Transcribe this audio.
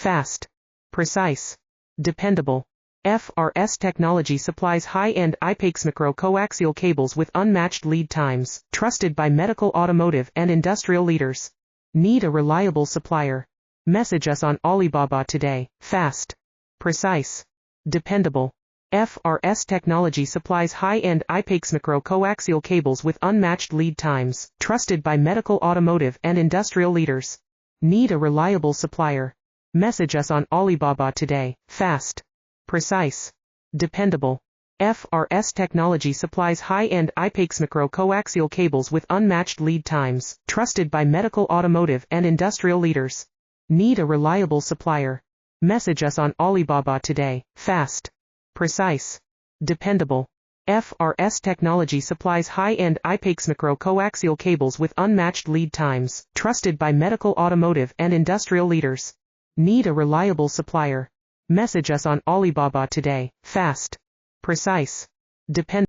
fast, precise, dependable. FRS Technology supplies high-end IPAX coaxial cables with unmatched lead times, trusted by medical, automotive, and industrial leaders. Need a reliable supplier? Message us on Alibaba today. Fast, precise, dependable. FRS Technology supplies high-end IPAX coaxial cables with unmatched lead times, trusted by medical, automotive, and industrial leaders. Need a reliable supplier? Message us on Alibaba today. Fast, precise, dependable. FRS Technology supplies high-end IPAX coaxial cables with unmatched lead times, trusted by medical, automotive, and industrial leaders. Need a reliable supplier? Message us on Alibaba today. Fast, precise, dependable. FRS Technology supplies high-end IPAX coaxial cables with unmatched lead times, trusted by medical, automotive, and industrial leaders. Need a reliable supplier? Message us on Alibaba today. Fast, precise, dependable.